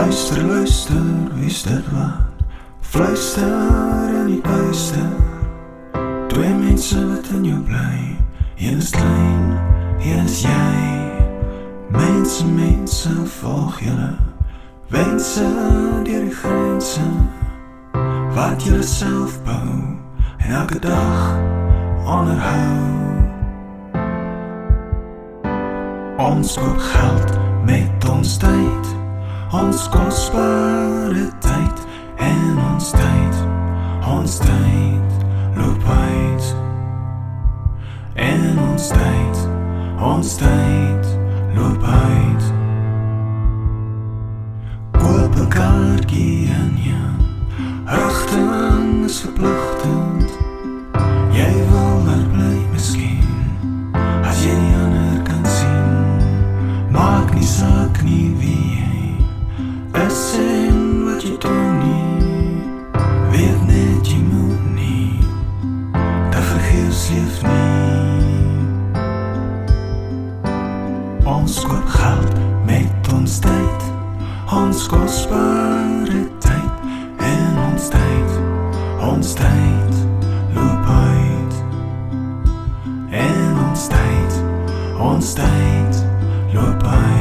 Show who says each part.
Speaker 1: Luister, luister, wie is dit wat? Fluister in die duister. Twee mense wat in jou bly. Een is klein, een is jy. Mense, mense, volg julle wense deur die grense wat julle self bou en elke dag onderhou. Ons koop geld met ons tyd, ons kosbare tyd en ons tyd loop uit. En ons tyd loop uit. Koop 'n kaartjie en ja, rigting is verpligtend. Jy wil maar bly miskien, as jy die ander kan sien. Maak nie saak nie wie jy is en wat jy doen nie. Weet net jy moet nie, dat vergeefs leef nie. Ons koop geld met ons tyd, ons kosbare tyd en ons tyd loop uit. En ons tyd loop uit.